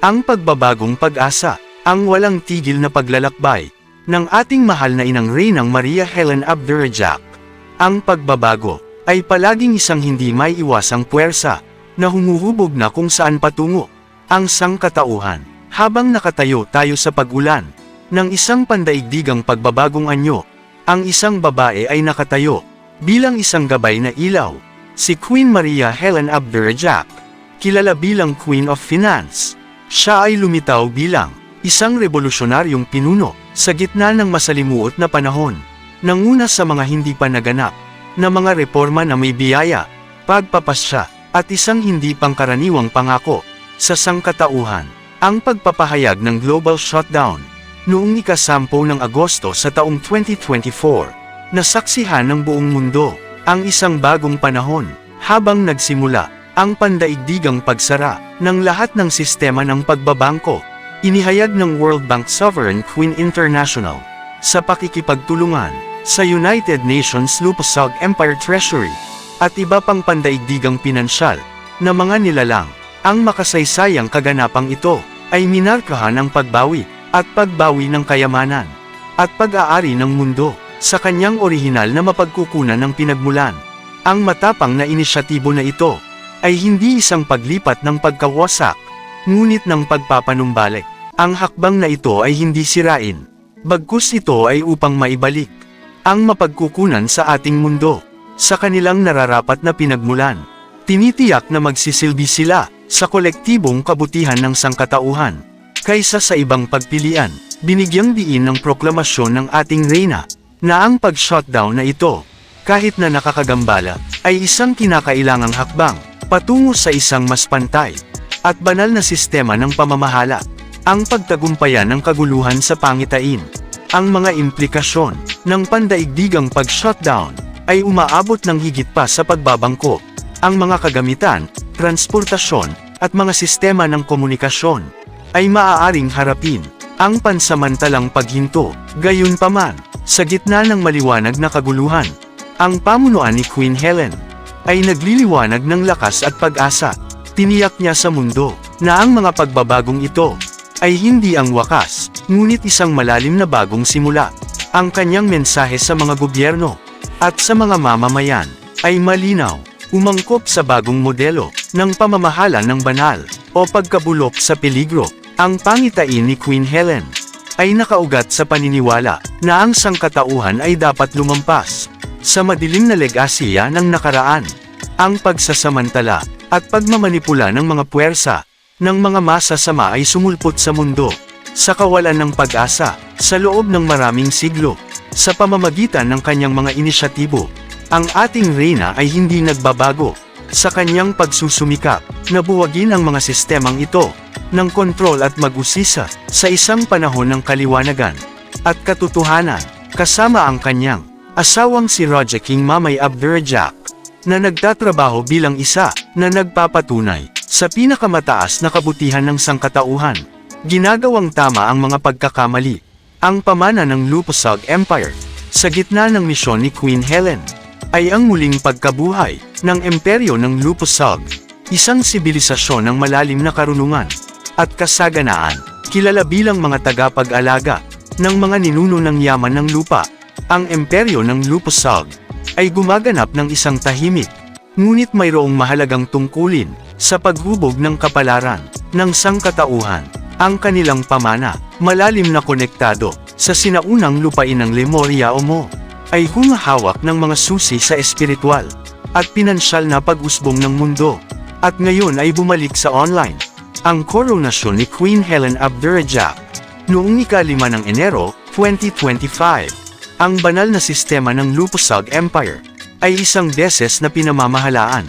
Ang pagbabagong pag-asa, ang walang tigil na paglalakbay, ng ating mahal na inang Reynang Maria Helen Abdurrahjak. Ang pagbabago, ay palaging isang hindi may iwasang puwersa, na humuhubog na kung saan patungo, ang sangkatauhan. Habang nakatayo tayo sa pag-ulan, ng isang pandaigdigang pagbabagong anyo, ang isang babae ay nakatayo, bilang isang gabay na ilaw, si Queen Maria Helen Abdurrahjak, kilala bilang Queen of Finance. Siya ay lumitaw bilang isang revolusyonaryong pinuno, sa gitna ng masalimuot na panahon, nanguna sa mga hindi pa naganap, na mga reforma na may biyaya, pagpapasya, at isang hindi pangkaraniwang pangako, sa sangkatauhan. Ang pagpapahayag ng global shutdown, noong ika-10 ng Agosto sa taong 2024, nasaksihan ng buong mundo, ang isang bagong panahon, habang nagsimula, ang pandaigdigang pagsara, ng lahat ng sistema ng pagbabangko, inihayag ng World Bank Sovereign Queen International, sa pakikipagtulungan, sa United Nations Lupasag Empire Treasury, at iba pang pandaigdigang pinansyal, na mga nilalang. Ang makasaysayang kaganapang ito, ay minarkahan ang pagbawi, at pagbawi ng kayamanan, at pag-aari ng mundo, sa kanyang orihinal na mapagkukunan ng pinagmulan. Ang matapang na inisyatibo na ito, ay hindi isang paglipat ng pagkawasak, ngunit ng pagpapanumbalik. Ang hakbang na ito ay hindi sirain, bagkus ito ay upang maibalik ang mapagkukunan sa ating mundo, sa kanilang nararapat na pinagmulan. Tinitiyak na magsisilbi sila, sa kolektibong kabutihan ng sangkatauhan, kaysa sa ibang pagpilian. Binigyang diin ng proklamasyon ng ating reyna, na ang pag-shutdown na ito, kahit na nakakagambala, ay isang kinakailangang hakbang, patungo sa isang mas pantay, at banal na sistema ng pamamahala. Ang pagtagumpayan ng kaguluhan sa pangitain. Ang mga implikasyon, ng pandaigdigang pag-shutdown, ay umaabot ng higit pa sa pagbabangko. Ang mga kagamitan, transportasyon, at mga sistema ng komunikasyon, ay maaaring harapin ang pansamantalang paghinto. Gayunpaman, sa gitna ng maliwanag na kaguluhan, ang pamunuan ni Queen Helen ay nagliliwanag ng lakas at pag-asa. Tiniyak niya sa mundo na ang mga pagbabagong ito ay hindi ang wakas, ngunit isang malalim na bagong simula. Ang kanyang mensahe sa mga gobyerno at sa mga mamamayan ay malinaw, umangkop sa bagong modelo ng pamamahala ng banal o pagkabulok sa peligro. Ang pangitain ni Queen Helen ay nakaugat sa paniniwala na ang sangkatauhan ay dapat lumampas sa madilim na legasya ng nakaraan. Ang pagsasamantala at pagmamanipula ng mga puwersa ng mga masasama ay sumulpot sa mundo, sa kawalan ng pag-asa, sa loob ng maraming siglo. Sa pamamagitan ng kanyang mga inisyatibo, ang ating reyna ay hindi nagbabago, sa kanyang pagsusumikap, na buwagin ang mga sistemang ito, ng kontrol at mag-usisa, sa isang panahon ng kaliwanagan, at katotohanan, kasama ang kanyang asawang si Raja King Mamay Abdurrahjak, na nagtatrabaho bilang isa, na nagpapatunay, sa pinakamataas na kabutihan ng sangkatauhan. Ginagawang tama ang mga pagkakamali. Ang pamana ng Lupasag Empire, sa gitna ng misyon ni Queen Helen, ay ang muling pagkabuhay ng imperyo ng Lupasag, isang sibilisasyon ng malalim na karunungan at kasaganaan, kilala bilang mga tagapag-alaga ng mga ninuno ng yaman ng lupa. Ang imperyo ng Lupasag ay gumaganap ng isang tahimik, ngunit mayroong mahalagang tungkulin sa paghubog ng kapalaran ng sangkatauhan. Ang kanilang pamana, malalim na konektado sa sinaunang lupain ng Lemuria o Mo, ay humahawak ng mga susi sa espiritual at pinansyal na pag-usbong ng mundo, at ngayon ay bumalik sa online. Ang koronasyon ni Queen Helen Abdurrahjak noong ika-5 ng Enero, 2025. Ang banal na sistema ng Lupasag Empire ay isang beses na pinamamahalaan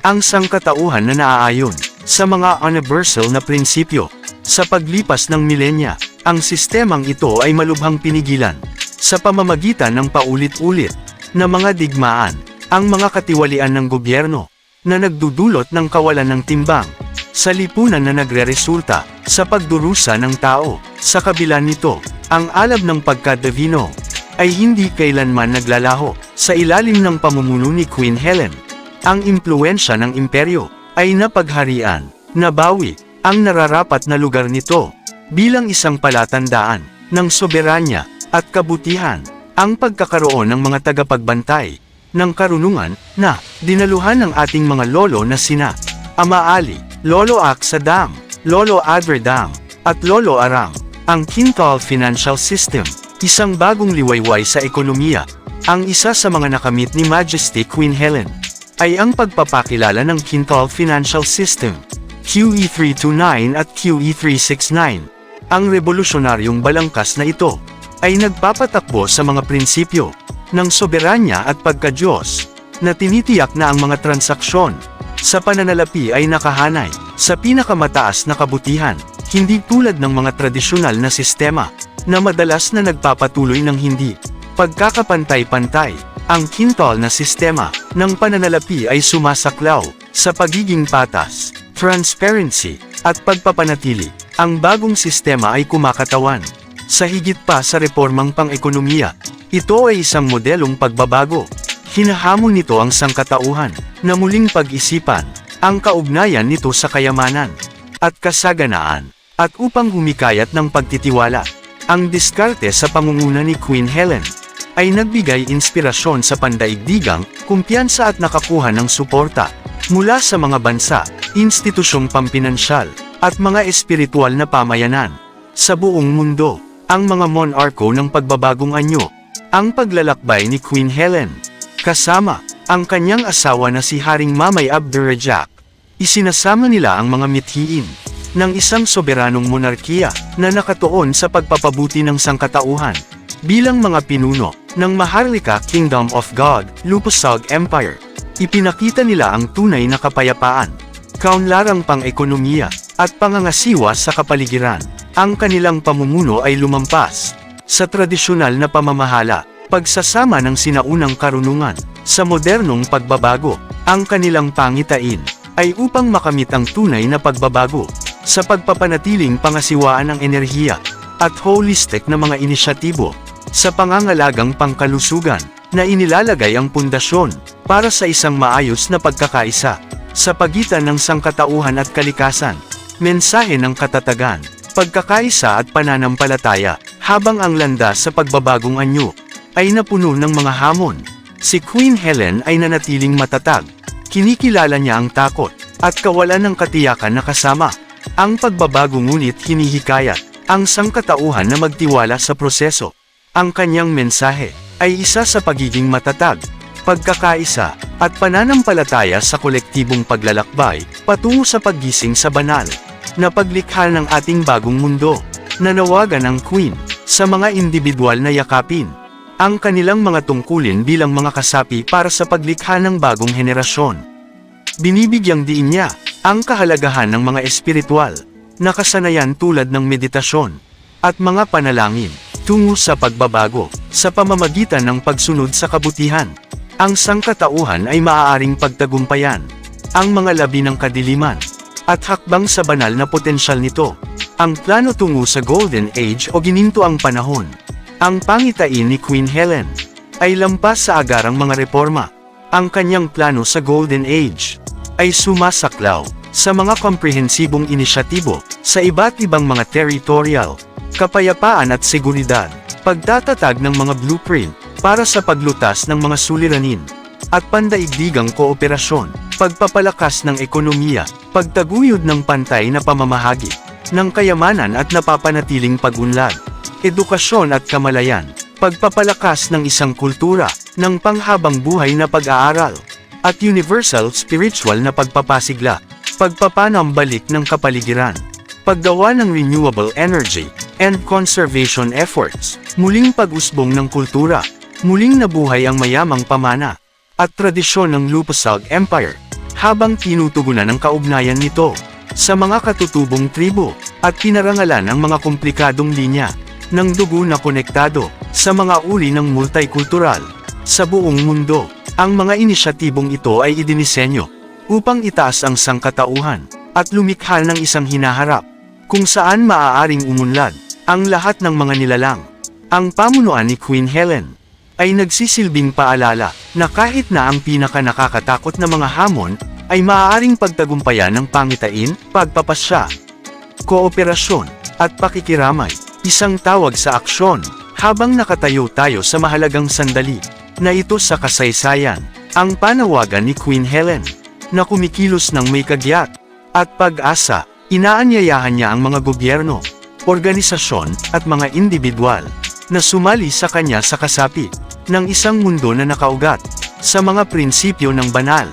ang sangkatauhan na naaayon sa mga universal na prinsipyo. Sa paglipas ng milenya, ang sistemang ito ay malubhang pinigilan sa pamamagitan ng paulit-ulit na mga digmaan, ang mga katiwalian ng gobyerno na nagdudulot ng kawalan ng timbang sa lipunan na nagreresulta sa pagdurusa ng tao. Sa kabila nito, ang alab ng pagkadivino ay hindi kailanman naglalaho. Sa ilalim ng pamumuno ni Queen Helen, ang impluwensya ng imperyo ay napagharian, nabawi, ang nararapat na lugar nito, bilang isang palatandaan ng soberanya at kabutihan, ang pagkakaroon ng mga tagapagbantay ng karunungan na dinaluhan ng ating mga lolo na sina Ama Ali, Lolo Aksadam, Lolo Adredam, at Lolo Aram. Ang Quintal Financial System, isang bagong liwayway sa ekonomiya. Ang isa sa mga nakamit ni Majesty Queen Helen ay ang pagpapakilala ng Quintal Financial System, QE329 at QE369. Ang revolusyonaryong balangkas na ito ay nagpapatakbo sa mga prinsipyo ng soberanya at pagka-Diyos, na tinitiyak na ang mga transaksyon sa pananalapi ay nakahanay sa pinakamataas na kabutihan, hindi tulad ng mga tradisyonal na sistema na madalas na nagpapatuloy ng hindi pagkakapantay-pantay. Ang Quintal na sistema ng pananalapi ay sumasaklaw sa pagiging patas, transparency, at pagpapanatili. Ang bagong sistema ay kumakatawan sa higit pa sa reformang pang-ekonomiya. Ito ay isang modelong pagbabago. Hinahamon nito ang sangkatauhan na muling pag-isipan ang kaugnayan nito sa kayamanan at kasaganaan, at upang humikayat ng pagtitiwala. Ang diskarte sa pangunguna ni Queen Helen ay nagbigay inspirasyon sa pandaigdigang kumpiyansa at nakakuha ng suporta mula sa mga bansa, institusyong pampinansyal, at mga espiritual na pamayanan sa buong mundo. Ang mga monarko ng pagbabagong anyo, ang paglalakbay ni Queen Helen, kasama ang kanyang asawa na si Haring Mamay Abdurrahjak, isinasama nila ang mga mithiin ng isang soberanong monarkiya na nakatuon sa pagpapabuti ng sangkatauhan. Bilang mga pinuno ng Maharlika Kingdom of God, Lupusag Empire, ipinakita nila ang tunay na kapayapaan, kaunlarang pang-ekonomiya, at pangangasiwa sa kapaligiran. Ang kanilang pamumuno ay lumampas sa tradisyonal na pamamahala, pagsasama ng sinaunang karunungan sa modernong pagbabago. Ang kanilang pangitain ay upang makamit ang tunay na pagbabago sa pagpapanatiling pangasiwaan ng enerhiya at holistic na mga inisyatibo sa pangangalagang pangkalusugan, na inilalagay ang pundasyon para sa isang maayos na pagkakaisa sa pagitan ng sangkatauhan at kalikasan. Mensahe ng katatagan, pagkakaisa at pananampalataya. Habang ang landas sa pagbabagong anyo ay napuno ng mga hamon, si Queen Helen ay nanatiling matatag. Kinikilala niya ang takot at kawalan ng katiyakan na kasama ang pagbabago, ngunit hinihikayat ang sangkatauhan na magtiwala sa proseso. Ang kanyang mensahe ay isa sa pagiging matatag, pagkakaisa, at pananampalataya sa kolektibong paglalakbay patungo sa paggising sa banal na paglikha ng ating bagong mundo. Nanawagan ang Queen sa mga individual na yakapin ang kanilang mga tungkulin bilang mga kasapi para sa paglikha ng bagong henerasyon. Binibigyang diin niya ang kahalagahan ng mga espiritual na kasanayan tulad ng meditasyon at mga panalangin tungo sa pagbabago sa pamamagitan ng pagsunod sa kabutihan. Ang sangkatauhan ay maaaring pagtagumpayan ang mga labi ng kadiliman at hakbang sa banal na potensyal nito. Ang plano tungo sa Golden Age o ginintoang panahon. Ang pangitain ni Queen Helen ay lampas sa agarang mga reforma. Ang kanyang plano sa Golden Age ay sumasaklaw sa mga komprehensibong inisyatibo sa iba't ibang mga territorial, kapayapaan at seguridad, pagtatatag ng mga blueprint para sa paglutas ng mga suliranin at pandaigdigang kooperasyon, pagpapalakas ng ekonomiya, pagtaguyod ng pantay na pamamahagi ng kayamanan at napapanatiling pag-unlad, edukasyon at kamalayan, pagpapalakas ng isang kultura ng panghabang buhay na pag-aaral, at universal spiritual na pagpapasigla, pagpapanambalik ng kapaligiran, paggawa ng renewable energy and conservation efforts, muling pag-usbong ng kultura, muling nabuhay ang mayamang pamana at tradisyon ng Lupusag Empire, habang tinutugunan ang kaugnayan nito sa mga katutubong tribo, at pinarangalan ang mga komplikadong linya ng dugo na konektado sa mga uri ng multikultural sa buong mundo. Ang mga inisyatibong ito ay idinisenyo upang itaas ang sangkatauhan at lumikha ng isang hinaharap kung saan maaaring umunlad ang lahat ng mga nilalang. Ang pamunuan ni Queen Helen ay nagsisilbing paalala na kahit na ang pinaka-nakakatakot na mga hamon ay maaaring pagtagumpayan ng pangitain, pagpapasya, kooperasyon, at pakikiramay, isang tawag sa aksyon, habang nakatayo tayo sa mahalagang sandali, na ito sa kasaysayan, ang panawagan ni Queen Helen, na kumikilos ng may kagyat, at pag-asa, inaanyayahan niya ang mga gobyerno, organisasyon, at mga individual, na sumali sa kanya sa kasapi, ng isang mundo na nakaugat, sa mga prinsipyo ng banal.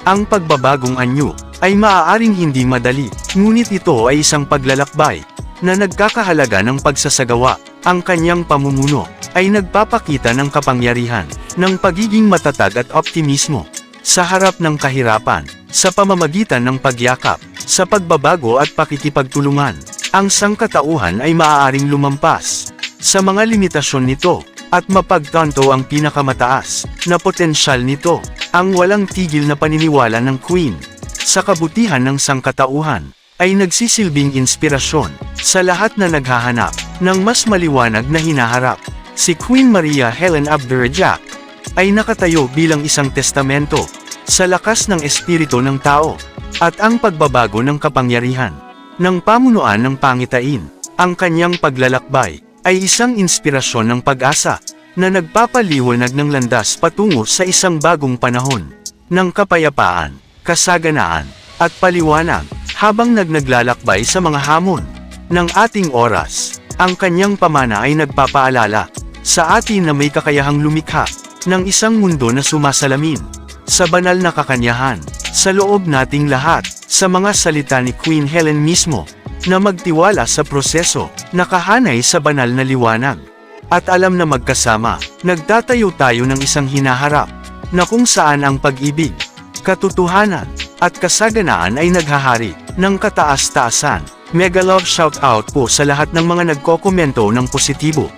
Ang pagbabagong anyo, ay maaaring hindi madali, ngunit ito ay isang paglalakbay, na nagkakahalaga ng pagsasagawa. Ang kanyang pamumuno, ay nagpapakita ng kapangyarihan, ng pagiging matatag at optimismo, sa harap ng kahirapan, sa pamamagitan ng pagyakap, sa pagbabago at pakikipagtulungan. Ang sangkatauhan ay maaaring lumampas sa mga limitasyon nito, at mapagtanto ang pinakamataas na potensyal nito, ang walang tigil na paniniwala ng Queen sa kabutihan ng sangkatauhan, ay nagsisilbing inspirasyon sa lahat na naghahanap ng mas maliwanag na hinaharap. Si Queen Maria Helen Abdurrahman ay nakatayo bilang isang testamento sa lakas ng espiritu ng tao at ang pagbabago ng kapangyarihan ng pamunuan ng pangitain. Ang kanyang paglalakbay ay isang inspirasyon ng pag-asa na nagpapaliwanag ng landas patungo sa isang bagong panahon ng kapayapaan, kasaganaan, at paliwanag. Habang naglalakbay sa mga hamon ng ating oras, ang kanyang pamana ay nagpapaalala sa atin na may kakayahang lumikha ng isang mundo na sumasalamin sa banal na kakanyahan, sa loob nating lahat, sa mga salita ni Queen Helen mismo, na magtiwala sa proseso, nakahanay sa banal na liwanag, at alam na magkasama, nagtatayo tayo ng isang hinaharap, na kung saan ang pag-ibig, katotohanan, at kasaganaan ay naghahari ng kataas-taasan. Mega love shoutout po sa lahat ng mga nagkokomento ng positibo.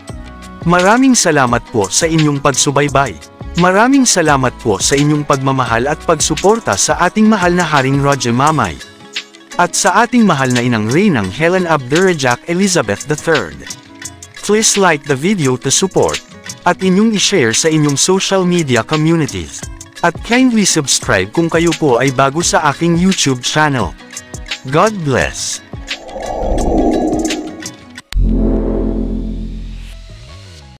Maraming salamat po sa inyong pagsubaybay. Maraming salamat po sa inyong pagmamahal at pagsuporta sa ating mahal na Haring Roger Mamay. At sa ating mahal na inang Reynang Helen Abdurrahman Elizabeth III. Please like the video to support, at inyong i-share sa inyong social media communities. At kindly subscribe kung kayo po ay bago sa aking YouTube channel. God bless.